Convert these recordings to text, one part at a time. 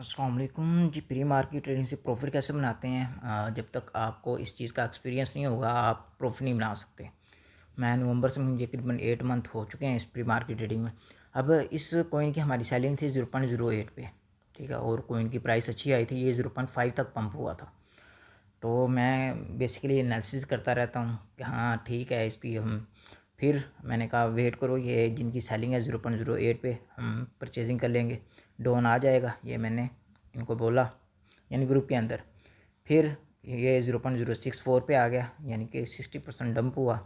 अस्सलाम वालेकुम जी। Pre market trading से प्रॉफिट कैसे बनाते हैं? जब तक आपको इस चीज़ का एक्सपीरियंस नहीं होगा आप प्रॉफिट नहीं बना सकते। मैं नवंबर से मुझे तकरीबन 8 मंथ हो चुके हैं इस प्री मार्केट ट्रेडिंग में। अब इस कॉइन की हमारी सेलिंग थी 0.08 पे, ठीक है, और कॉइन की प्राइस अच्छी आई थी, ये 0.5 तक पंप हुआ था। तो मैं बेसिकली एनालिसिस करता रहता हूँ कि हाँ ठीक है इसकी हम, फिर मैंने कहा वेट करो, ये जिनकी सेलिंग है 0.08 पे हम परचेजिंग कर लेंगे, डाउन आ जाएगा, ये मैंने इनको बोला यानी ग्रुप के अंदर। फिर ये 0.064 पे आ गया, यानी कि 60% डंप हुआ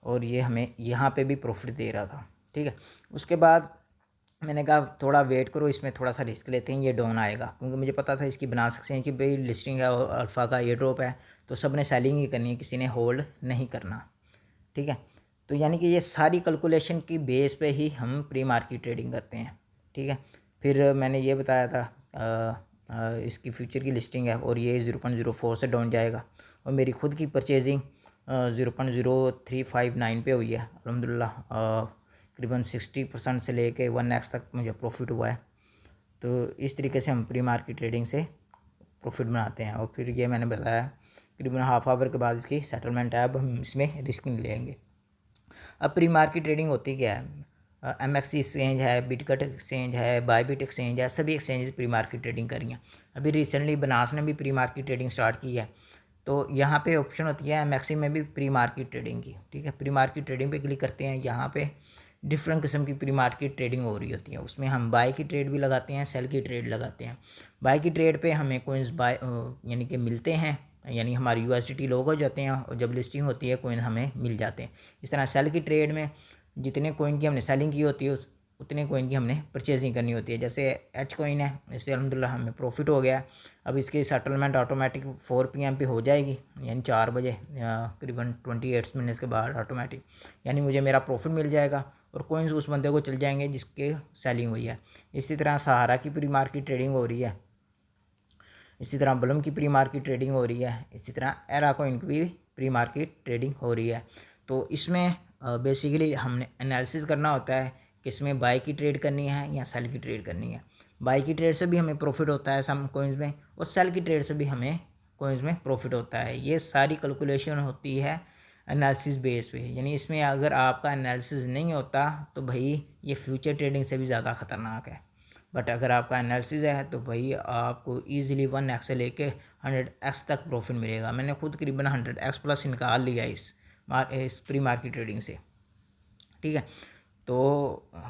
और ये हमें यहाँ पे भी प्रॉफिट दे रहा था, ठीक है। उसके बाद मैंने कहा थोड़ा वेट करो, इसमें थोड़ा सा रिस्क लेते हैं, ये डाउन आएगा, क्योंकि मुझे पता था इसकी बना सकते हैं कि भाई लिस्टिंग है और अल्फ़ा का ये ड्रॉप है, तो सब ने सेलिंग ही करनी है, किसी ने होल्ड नहीं करना, ठीक है। तो यानी कि ये सारी कैलकुलेशन की बेस पे ही हम प्री मार्केट ट्रेडिंग करते हैं, ठीक है। फिर मैंने ये बताया था इसकी फ्यूचर की लिस्टिंग है और ये 0.04 से डाउन जाएगा, और मेरी खुद की परचेजिंग 0.0359 पे हुई है अल्हम्दुलिल्लाह। तकरीबन 60% से लेके 1x तक मुझे प्रॉफिट हुआ है। तो इस तरीके से हम प्री मार्केट ट्रेडिंग से प्रॉफिट बनाते हैं। और फिर ये मैंने बताया तकरीबन हाफ आवर के बाद इसकी सेटलमेंट है, अब हम इसमें रिस्क नहीं लेंगे। अब प्री मार्केट ट्रेडिंग होती क्या है? MXC एक्सचेंज है, बिटकट एक्सचेंज है, बायबिट एक्सचेंज है, सभी एक्सचेंज प्री मार्केट ट्रेडिंग करी हैं। अभी रिसेंटली बनास ने भी प्री मार्केट ट्रेडिंग स्टार्ट की है, तो यहाँ पे ऑप्शन होती है MXC में भी प्री मार्केट ट्रेडिंग की, ठीक है। प्री मार्केट ट्रेडिंग पे क्लिक करते हैं, यहाँ पे डिफरेंट किस्म की प्री मार्केट ट्रेडिंग हो रही होती है, उसमें हम बाय की ट्रेड भी लगाते हैं, सेल की ट्रेड लगाते हैं। बाय की ट्रेड पे हमें कोइंस बाय यानी कि मिलते हैं, यानी हमारी USDT लोग हो जाते हैं, और जब लिस्टिंग होती है कोइन हमें मिल जाते हैं। इस तरह सेल की ट्रेड में जितने कोइन की हमने सेलिंग की होती है उतने कोइन की हमने परचेजिंग करनी होती है। जैसे एच कोइन है, इससे अल्हम्दुलिल्लाह हमें प्रॉफिट हो गया। अब इसकी सेटलमेंट ऑटोमेटिक 4 PM पे हो जाएगी, यानी 4 बजे करीबन 28 मिनट्स के बाद ऑटोमेटिक, यानी मुझे मेरा प्रॉफिट मिल जाएगा और कोइंस उस बंदे को चल जाएंगे जिसके सेलिंग हुई है। इसी तरह सहारा की प्री मार्केट ट्रेडिंग हो रही है, इसी तरह बलम की प्री मार्केट ट्रेडिंग हो रही है, इसी तरह एरा कोइन की भी प्री मार्केट ट्रेडिंग हो रही है। तो इसमें बेसिकली हमने एनालिसिस करना होता है कि इसमें बाय की ट्रेड करनी है या सेल की ट्रेड करनी है। बाय की ट्रेड से भी हमें प्रॉफिट होता है सम कोइंस में, और सेल की ट्रेड से भी हमें कोइंस में प्रॉफिट होता है। ये सारी कैलकुलेशन होती है एनालिसिस बेस पे, यानी इसमें अगर आपका एनालिसिस नहीं होता तो भाई ये फ्यूचर ट्रेडिंग से भी ज़्यादा ख़तरनाक है। बट अगर आपका एनालिसिस है तो भाई आपको ईज़िली 1x से लेके 100x तक प्रॉफिट मिलेगा। मैंने खुद करीबन 100x प्लस निकाल लिया इस प्री मार्केट ट्रेडिंग से, ठीक है। तो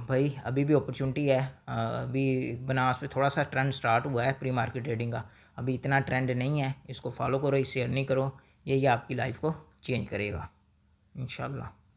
भाई अभी भी अपॉर्चुनिटी है। अभी बनास पे थोड़ा सा ट्रेंड स्टार्ट हुआ है प्री मार्केट ट्रेडिंग का, अभी इतना ट्रेंड नहीं है, इसको फॉलो करो, इसे शेयर नहीं करो, यही आपकी लाइफ को चेंज करेगा इंशाल्लाह।